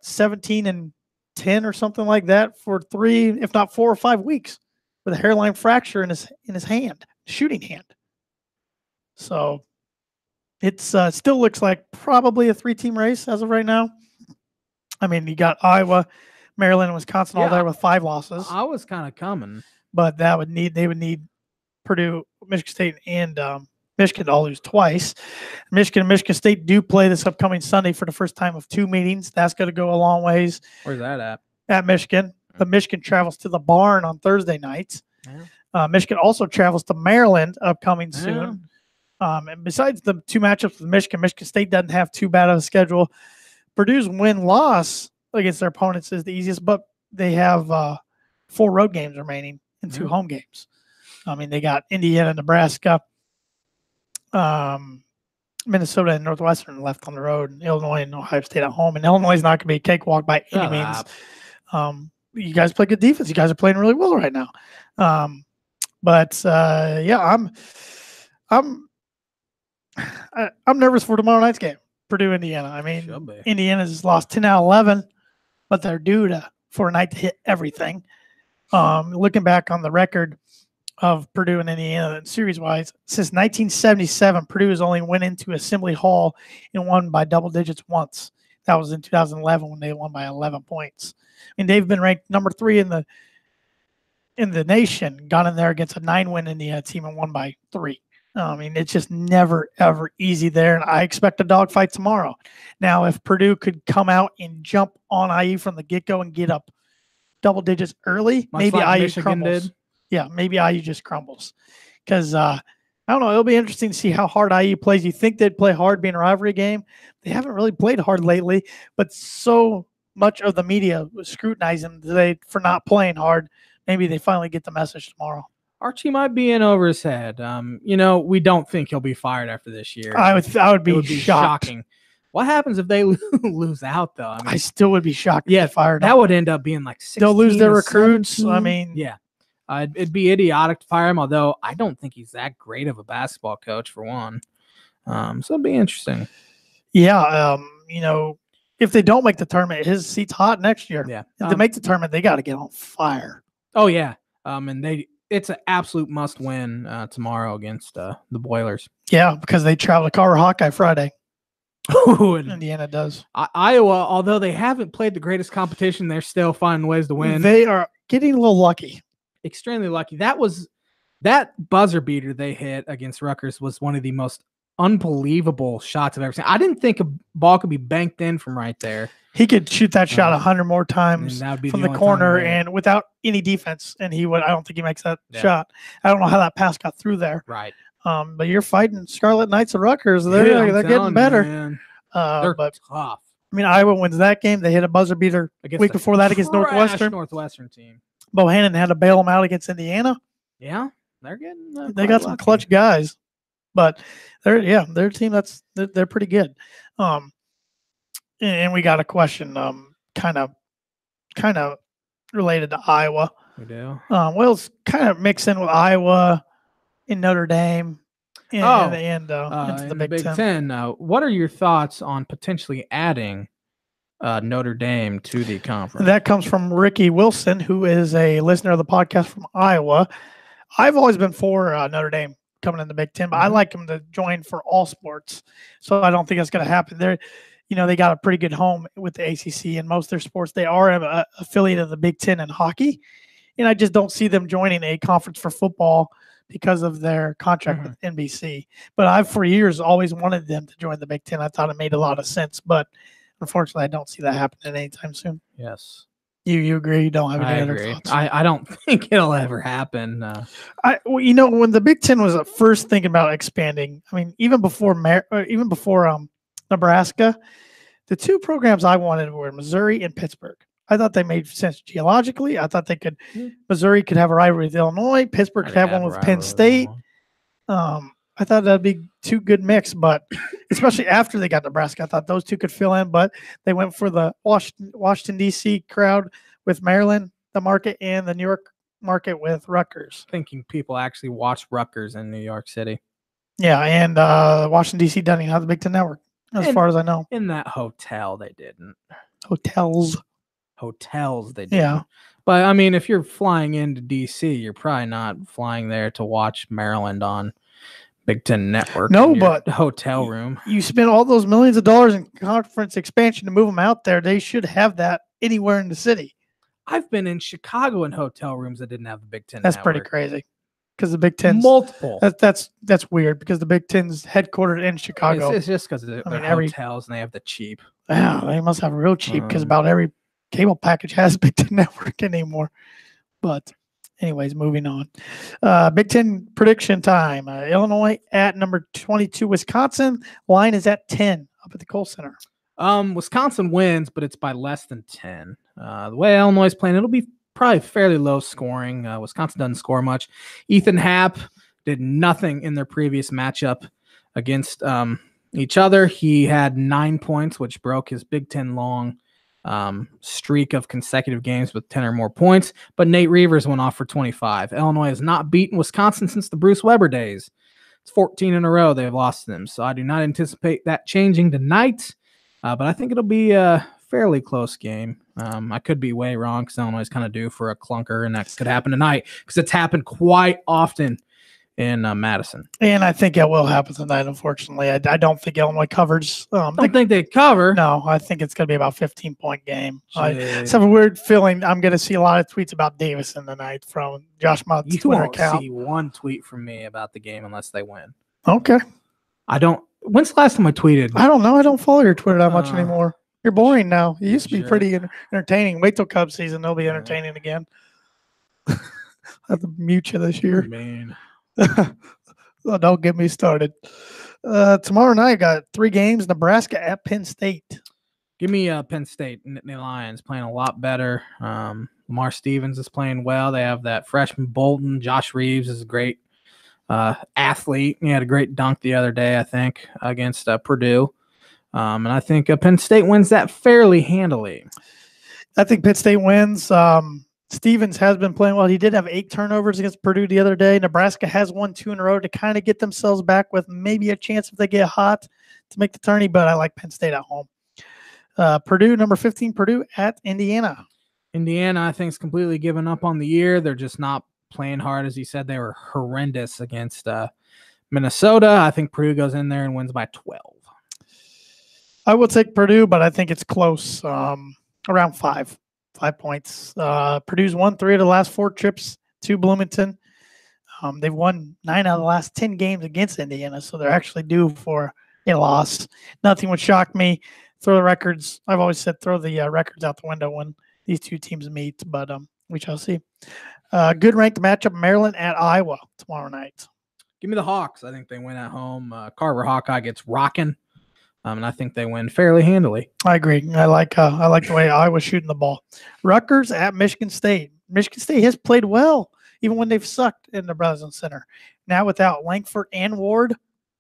17 and 10 or something like that for 3, if not 4 or 5 weeks, with a hairline fracture in his hand, shooting hand. So it's still looks like probably a 3-team race as of right now. I mean, you got Iowa, Maryland, and Wisconsin all there with 5 losses. I was kind of coming, but they would need Purdue, Michigan State, and Michigan to all lose twice. Michigan and Michigan State do play this upcoming Sunday for the first time of 2 meetings. That's going to go a long ways. Where's that at? At Michigan. But Michigan travels to the Barn on Thursday nights. Yeah. Michigan also travels to Maryland upcoming soon. And besides the 2 matchups with Michigan State doesn't have too bad of a schedule. Purdue's win-loss against their opponents is the easiest, but they have 4 road games remaining and 2 home games. I mean, they got Indiana, Nebraska, Minnesota, and Northwestern left on the road, and Illinois and Ohio State at home. And Illinois is not going to be a cakewalk by any means. You guys play good defense. You guys are playing really well right now. I'm nervous for tomorrow night's game, Purdue, Indiana. I mean, Indiana's lost 10 out of 11, but they're due for a night to hit everything. Looking back on the record of Purdue and Indiana series-wise, since 1977, Purdue has only went into Assembly Hall and won by double digits once. That was in 2011 when they won by 11 points. I mean, they've been ranked number 3 in the nation, got in there against a 9-win Indiana team and won by 3. I mean, it's just never, ever easy there, and I expect a dogfight tomorrow. Now, if Purdue could come out and jump on IU from the get-go and get up double digits early, maybe IU Michigan crumbles. Did. Yeah, maybe IU just crumbles. Because, I don't know, it'll be interesting to see how hard IU plays. You think they'd play hard being a rivalry game. They haven't really played hard lately, but so much of the media was scrutinizing them today for not playing hard. Maybe they finally get the message tomorrow. Archie might be in over his head. We don't think he'll be fired after this year. I would be shocking. What happens if they lose out, though? I still would be shocked. Yeah, fired. That would end up being like 16. They'll lose their recruits. 17. I mean, yeah, it'd be idiotic to fire him. Although I don't think he's that great of a basketball coach for one. So it'd be interesting. Yeah, if they don't make the tournament, his seat's hot next year. Yeah, if they make the tournament, they got to get on fire. Oh yeah, it's an absolute must-win tomorrow against the Boilers. Yeah, because they travel to Carver Hawkeye Friday. Ooh, Indiana does. Iowa, although they haven't played the greatest competition, they're still finding ways to win. They are getting a little lucky. Extremely lucky. That buzzer beater they hit against Rutgers was one of the most unbelievable shots I've ever seen. I didn't think a ball could be banked in from right there. He could shoot that shot 100 more times from the corner and without any defense, and he would. I don't think he makes that shot. I don't know how that pass got through there. Right. But you're fighting Scarlet Knights of Rutgers. They're getting better. They're tough. I mean, Iowa wins that game. They hit a buzzer beater week before that against Northwestern team. Bohannon had to bail them out against Indiana. Yeah, they're getting. They got some clutch guys, but their team they're pretty good. And we got a question, kind of related to Iowa. We do. Well, it's kind of mixed in with Iowa and Notre Dame. into the Big Ten. What are your thoughts on potentially adding Notre Dame to the conference? That comes from Ricky Wilson, who is a listener of the podcast from Iowa. I've always been for Notre Dame coming in the Big Ten, but I like them to join for all sports. So I don't think that's going to happen. They got a pretty good home with the ACC in most of their sports. They are an affiliate of the Big Ten in hockey, and I just don't see them joining a conference for football because of their contract with NBC. But I've for years always wanted them to join the Big Ten. I thought it made a lot of sense, but unfortunately, I don't see that happening anytime soon. Yes. You agree? You don't have any other thoughts? I don't think it'll ever happen. When the Big Ten was first thinking about expanding, I mean, even before Nebraska, the two programs I wanted were Missouri and Pittsburgh. I thought they made sense geologically. I thought Missouri could have a rivalry with Illinois. Pittsburgh could have one with Penn State. I thought that'd be two good mix, but especially after they got Nebraska, I thought those two could fill in, but they went for the Washington, D.C. crowd with Maryland, the market, and the New York market with Rutgers. Thinking people actually watch Rutgers in New York City. Yeah, and Washington, D.C. doesn't even have the Big Ten Network, as far as I know. In that hotel, they didn't. Hotels, they didn't. Yeah. But, I mean, if you're flying into D.C., you're probably not flying there to watch Maryland on Big Ten Network. No, but hotel room. You spend all those millions of dollars in conference expansion to move them out there. They should have that anywhere in the city. I've been in Chicago in hotel rooms that didn't have the Big Ten. That's Network. pretty crazy. Because the Big Ten's multiple. That's weird because the Big Ten's headquartered in Chicago. It's just because they're hotels and they have the cheap. Yeah, they must have real cheap because about every cable package has Big Ten Network anymore. But anyways, moving on. Big Ten prediction time. Illinois at number 22, Wisconsin. Line is at 10 up at the Kohl Center. Wisconsin wins, but it's by less than 10. The way Illinois is playing, it'll be probably fairly low scoring. Wisconsin doesn't score much. Ethan Happ did nothing in their previous matchup against each other. He had 9 points, which broke his Big Ten long streak of consecutive games with 10 or more points, but Nate Reavers went off for 25. Illinois has not beaten Wisconsin since the Bruce Weber days. It's 14 in a row they've lost to them, so I do not anticipate that changing tonight, but I think it'll be a fairly close game. I could be way wrong because Illinois is kind of due for a clunker, and that could happen tonight because it's happened quite often in Madison. And I think it will happen tonight, unfortunately. I don't think Illinois covers. I don't think they cover. No, I think it's going to be about a 15-point game. I have a weird feeling I'm going to see a lot of tweets about Davison tonight from Josh Mott's Twitter account. You won't see one tweet from me about the game unless they win. Okay. When's the last time I tweeted? I don't know. I don't follow your Twitter that much anymore. You're boring now. You used to be pretty entertaining. Wait till Cubs season. They'll be entertaining again. I have to mute you this year. Man. Oh, don't get me started. Tomorrow night, got 3 games. Nebraska at Penn State. Give me Penn State. Nittany Lions playing a lot better. Lamar Stevens is playing well. They have that freshman Bolton. Josh Reeves is a great athlete. He had a great dunk the other day, I think, against Purdue. And I think Penn State wins that fairly handily. I think Penn State wins. Stevens has been playing well. He did have 8 turnovers against Purdue the other day. Nebraska has won 2 in a row to kind of get themselves back with maybe a chance if they get hot to make the tourney, but I like Penn State at home. Purdue, number 15, Purdue at Indiana. Indiana, I think, is completely given up on the year. They're just not playing hard. As you said, they were horrendous against Minnesota. I think Purdue goes in there and wins by 12. I will take Purdue, but I think it's close, around 5 points. Purdue's won 3 of the last 4 trips to Bloomington. They've won 9 out of the last 10 games against Indiana, so they're actually due for a loss. Nothing would shock me. Throw the records. I've always said throw the records out the window when these two teams meet, but we shall see. Good ranked matchup, Maryland at Iowa tomorrow night. Give me the Hawks. I think they win at home. Carver Hawkeye gets rocking. And I think they win fairly handily. I agree. I like the way Iowa's shooting the ball. Rutgers at Michigan State. Michigan State has played well, even when they've sucked in the Breslin Center. Now without Langford and Ward,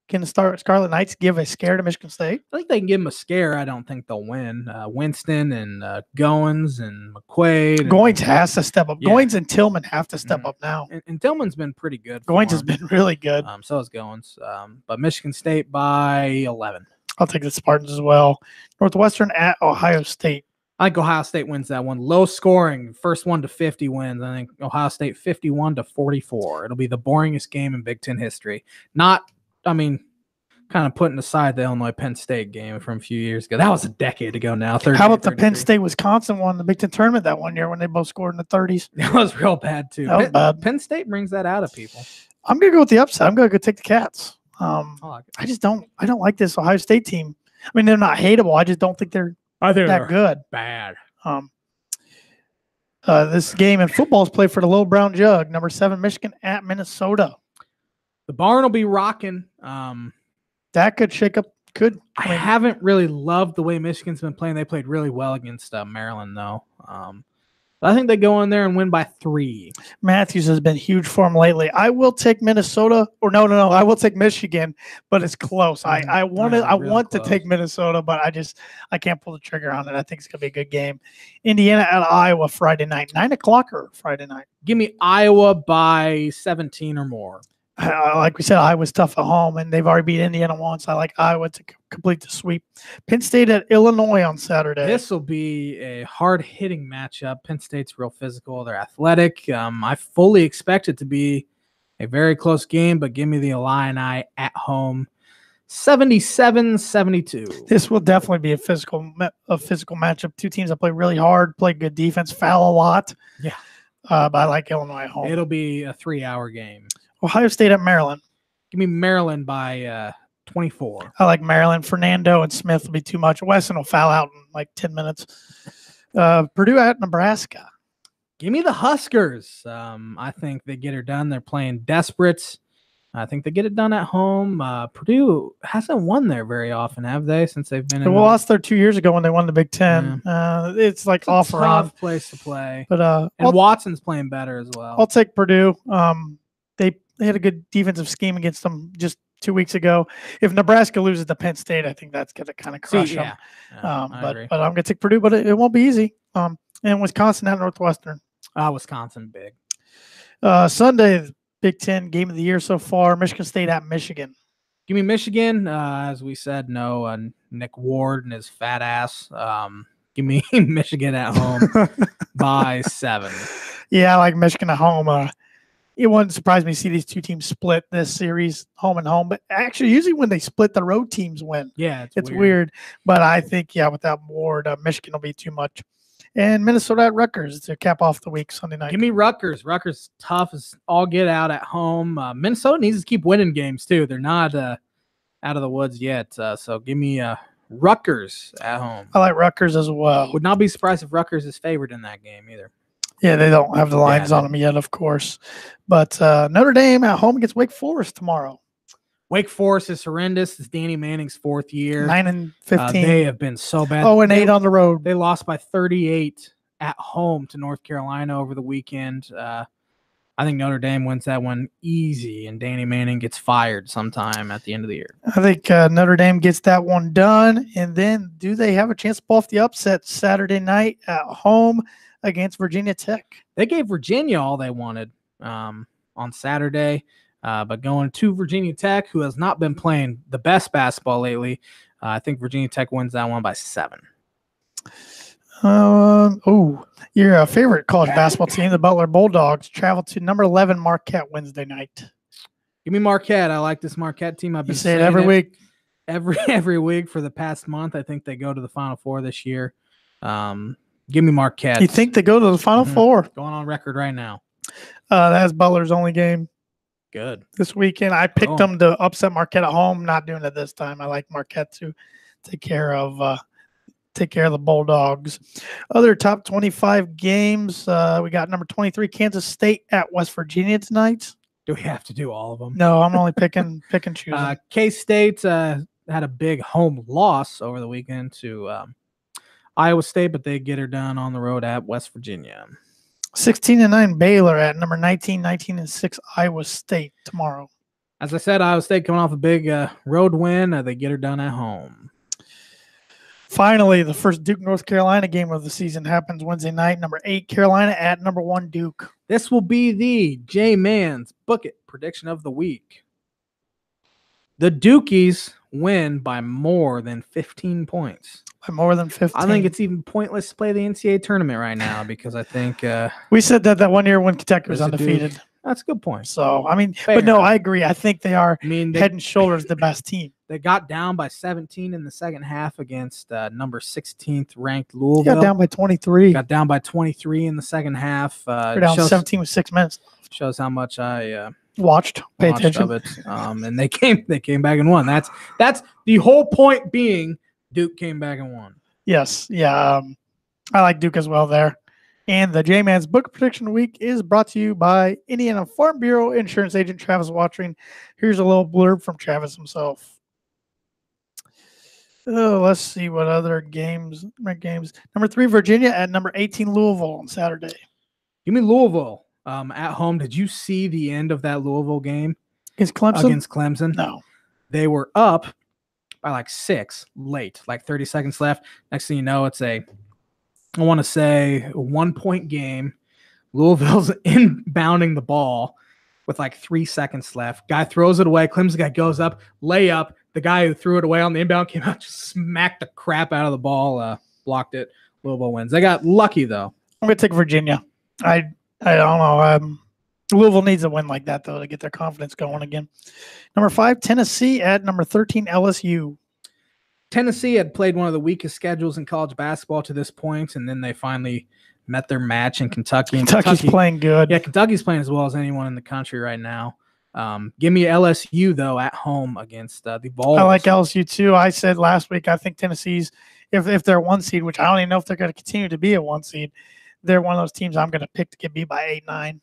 Can the Scarlet Knights give a scare to Michigan State? I think they can give them a scare. I don't think they'll win. Winston and Goins and McQuaid. Goins has to step up. Yeah. Goins and Tillman have to step up now. And Tillman's been pretty good. Goins has been really good. So has Goins. But Michigan State by 11. I'll take the Spartans as well. Northwestern at Ohio State. I think Ohio State wins that one. Low scoring, first one to 50 wins. I think Ohio State 51-44. It'll be the boringest game in Big Ten history. Kind of putting aside the Illinois-Penn State game from a few years ago. That was a decade ago now. How about the Penn State-Wisconsin one, the Big Ten tournament that one year when they both scored in the 30s? That was real bad, too. That was bad. Penn State brings that out of people. I'm going to go with the upset. I'm going to go take the Cats. I like it. I don't like this Ohio State team. I mean, they're not hateable. I just don't think they're that good. Bad. This game in football is played for the Little Brown Jug. Number 7, Michigan at Minnesota. The barn will be rocking. That could shake up. I haven't really loved the way Michigan's been playing. They played really well against Maryland, though. I think they go in there and win by 3. Matthews has been huge for him lately. I will take Minnesota, or no. I will take Michigan, but it's close. I want to take Minnesota, but I can't pull the trigger on it. I think it's gonna be a good game. Indiana at Iowa Friday night, 9:00 or Friday night. Give me Iowa by 17 or more. Like we said, Iowa's tough at home, and they've already beat Indiana once. I like Iowa to complete the sweep. Penn State at Illinois on Saturday. This will be a hard-hitting matchup. Penn State's real physical. They're athletic. I fully expect it to be a very close game, but give me the Illini at home, 77-72. This will definitely be a physical matchup. Two teams that play really hard, play good defense, foul a lot. Yeah. But I like Illinois at home. It'll be a 3-hour game. Ohio State at Maryland. Give me Maryland by 24. I like Maryland. Fernando and Smith will be too much. Wesson will foul out in like 10 minutes. Purdue at Nebraska. Give me the Huskers. I think they get her done. They're playing desperate. I think they get it done at home. Purdue hasn't won there very often, have they? Since they've been. They lost there 2 years ago when they won the Big Ten. Yeah. It's like off and on. Tough place to play. But Watson's playing better as well. I'll take Purdue. They had a good defensive scheme against them just 2 weeks ago. If Nebraska loses to Penn State, I think that's going to kind of crush them. But I'm going to take Purdue, but it won't be easy. And Wisconsin at Northwestern. Wisconsin big. Sunday, Big Ten game of the year so far, Michigan State at Michigan. Give me Michigan. As we said, no, Nick Ward and his fat ass. Give me Michigan at home by 7. Yeah, I like Michigan at home. It wouldn't surprise me to see these two teams split this series, home and home. But actually, usually when they split, the road teams win. Yeah, it's weird. But I think, without Ward, Michigan will be too much. And Minnesota at Rutgers to cap off the week Sunday night. Give me Rutgers. Rutgers tough as all get out at home. Minnesota needs to keep winning games, too. They're not out of the woods yet. So give me Rutgers at home. I like Rutgers as well. Would not be surprised if Rutgers is favored in that game either. Yeah, they don't have the lines on them yet, of course. But Notre Dame at home against Wake Forest tomorrow. Wake Forest is horrendous. It's Danny Manning's 4th year. 9-15. They have been so bad. 0-8 on the road. They lost by 38 at home to North Carolina over the weekend. I think Notre Dame wins that one easy, and Danny Manning gets fired sometime at the end of the year. I think Notre Dame gets that one done. And then do they have a chance to pull off the upset Saturday night at home against Virginia Tech? They gave Virginia all they wanted on Saturday, but going to Virginia Tech, who has not been playing the best basketball lately, I think Virginia Tech wins that one by 7. Your favorite college basketball team, the Butler Bulldogs, travel to number 11 Marquette Wednesday night. Give me Marquette. I like this Marquette team. I've been saying it every week. Every week for the past month. I think they go to the Final Four this year. Give me Marquette. You think they go to the Final Four? Going on record right now. That's Butler's only game. Good. This weekend. I picked them to upset Marquette at home. Not doing it this time. I like Marquette to take care of the Bulldogs. Other top 25 games. We got number 23, Kansas State at West Virginia tonight. Do we have to do all of them? No, I'm only pick and choosing. K-State had a big home loss over the weekend to Iowa State, but they get her done on the road at West Virginia. 16-9 Baylor at number 19, 19-6 Iowa State tomorrow. As I said, Iowa State coming off a big road win. They get her done at home. Finally, the first Duke-North Carolina game of the season happens Wednesday night. Number 8, Carolina at number 1, Duke. This will be the J-Man's Bucket prediction of the week. The Dukies win by more than 15 points. By more than 15. I think it's even pointless to play the NCAA tournament right now because I think we said that one year when Kentucky was undefeated. That's a good point. So, I mean, Fair. but no, I agree. I think they are head and shoulders the best team. They got down by 17 in the second half against number 16th ranked Louisville. Got down by 23. Got down by 23 in the second half. They're down 17 with 6 minutes. Shows how much I watched attention of it. And they came back and won. That's the whole point being Duke came back and won. Yes. Yeah. I like Duke as well there. And the J-Man's Book Prediction Week is brought to you by Indiana Farm Bureau insurance agent Travis Watering. Here's a little blurb from Travis himself. Oh, let's see what other games. Number 3, Virginia at number 18, Louisville on Saturday. Give me Louisville at home. Did you see the end of that Louisville game against Clemson? No. They were up by like 6 late, like 30 seconds left. Next thing you know, it's I want to say a 1-point game. Louisville's inbounding the ball with like 3 seconds left. Guy throws it away. Clemson guy goes up, layup. The guy who threw it away on the inbound came out, just smacked the crap out of the ball, blocked it. Louisville wins. They got lucky, though. I'm going to take Virginia. I don't know. Louisville needs a win like that, though, to get their confidence going again. Number 5, Tennessee at number 13, LSU. Tennessee had played one of the weakest schedules in college basketball to this point, and then they finally met their match in Kentucky. Kentucky's playing good. Yeah, Kentucky's playing as well as anyone in the country right now. Give me LSU, though, at home against the Vols. I like LSU, too. I said last week I think Tennessee's, if they're 1 seed, which I don't even know if they're going to continue to be a 1 seed, they're one of those teams I'm going to pick to get beat by 8-9.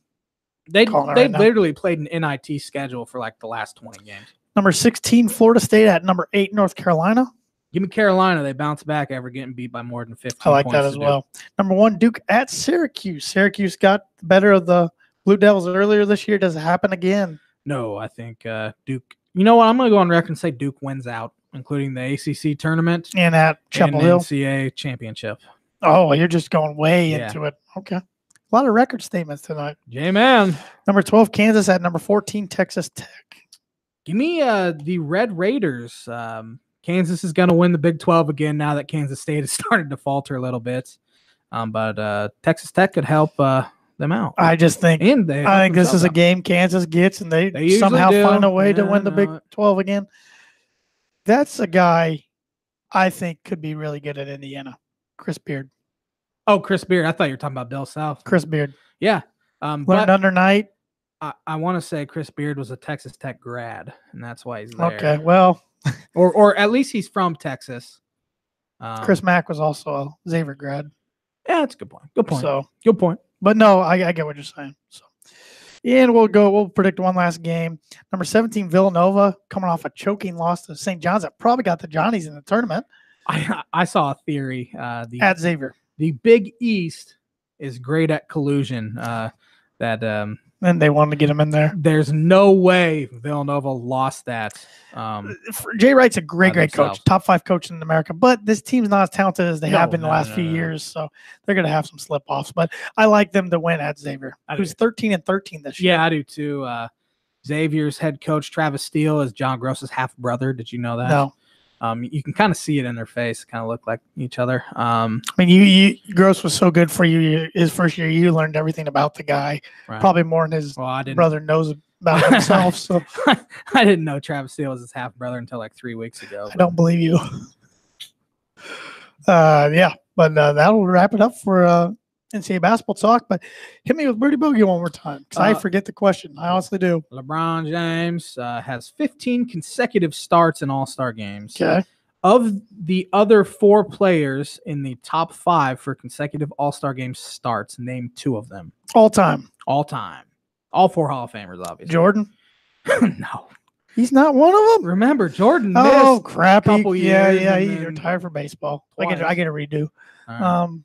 They literally played an NIT schedule for like the last 20 games. Number 16, Florida State at number 8, North Carolina. Give me Carolina. They bounce back after getting beat by more than 15 I like points that as well. Number 1, Duke at Syracuse. Syracuse got the better of the Blue Devils earlier this year. Does it happen again? No, I think Duke. You know what? I'm going to go on record and say Duke wins out, including the ACC tournament and at Chapel and Hill NCAA championship. Oh, you're just going way into it. Okay. A lot of record statements tonight. J-Man. Number 12, Kansas at number 14, Texas Tech. Give me the Red Raiders. Kansas is going to win the Big 12 again now that Kansas State has started to falter a little bit. But Texas Tech could help them out. I just think this is a game Kansas gets, and they somehow find a way to win the Big 12 again. That's a guy I think could be really good at Indiana. Chris Beard. Oh, Chris Beard. I thought you were talking about Bill South. Chris Beard. Yeah. Learned under Knight. I want to say Chris Beard was a Texas Tech grad, and that's why he's there. Okay, well. or at least he's from Texas. Chris Mack was also a Xavier grad. Yeah, that's a good point. Good point. So, good point. But no, I get what you're saying. So, and we'll predict one last game. Number 17, Villanova, coming off a choking loss to St. John's. That probably got the Johnnies in the tournament. I saw a theory. At Xavier. The Big East is great at collusion. And they wanted to get him in there. There's no way Villanova lost that. Jay Wright's a great coach, top 5 coach in America, but this team's not as talented as they have been the last few years, so they're going to have some slip-offs. But I like them to win at Xavier, who's 13-13 this year. Yeah, I do too. Xavier's head coach, Travis Steele, is John Gross's half-brother. Did you know that? No. You can kind of see it in their face, kind of look like each other. I mean, you Gross was so good for you. His first year, you learned everything about the guy, probably more than his brother knows about himself. So I didn't know Travis Steele was his half brother until like 3 weeks ago. I don't believe you. Yeah, but that'll wrap it up for NCAA basketball talk. But hit me with Birdie Boogie one more time, because I forget the question. I honestly do. LeBron James has 15 consecutive starts in All-Star games. Okay. Of the other 4 players in the top 5 for consecutive All-Star game starts, name 2 of them. All time. All 4 Hall of Famers, obviously. Jordan? No. He's not one of them? Remember, Jordan missed a couple years. Yeah, he retired for baseball. I get a redo. Right.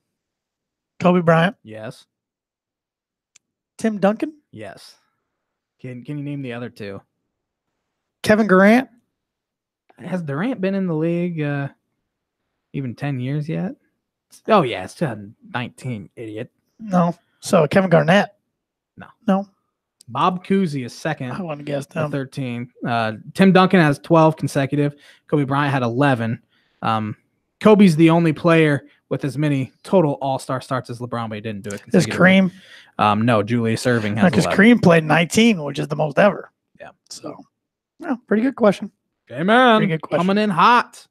Kobe Bryant? Yes. Tim Duncan? Yes. Can you name the other 2? Kevin Durant. Has Durant been in the league even 10 years yet? Oh, yeah, it's 2019, idiot. No. So Kevin Garnett. No. Bob Cousy is second. I wouldn't guess at him. 13. Tim Duncan has 12 consecutive. Kobe Bryant had 11. Kobe's the only player with as many total All-Star starts as LeBron, but he didn't do it consecutively. Is Kareem? No, Julius Erving has 11. Because Kareem played 19, which is the most ever. Yeah. So, pretty good question. Okay, man. Pretty good question. Coming in hot.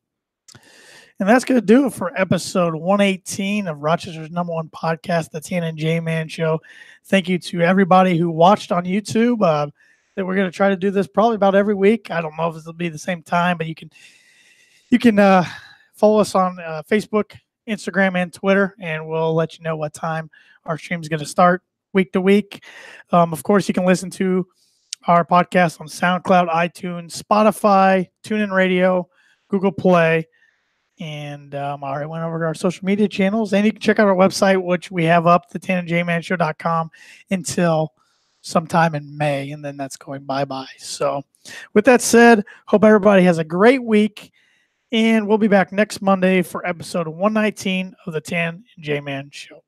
And that's going to do it for episode 118 of Rochester's #1 podcast, The Tan and J Man Show. Thank you to everybody who watched on YouTube. That we're going to try to do this probably about every week. I don't know if this will be the same time, but you can follow us on Facebook, Instagram, and Twitter, and we'll let you know what time our stream is going to start week to week. Of course, you can listen to our podcast on SoundCloud, iTunes, Spotify, TuneIn Radio, Google Play. And I already went over to our social media channels, and you can check out our website, which we have up, thetanandjmanshow.com, until sometime in May, and then that's going bye-bye. So with that said, hope everybody has a great week, and we'll be back next Monday for episode 119 of the Tan and J Man Show.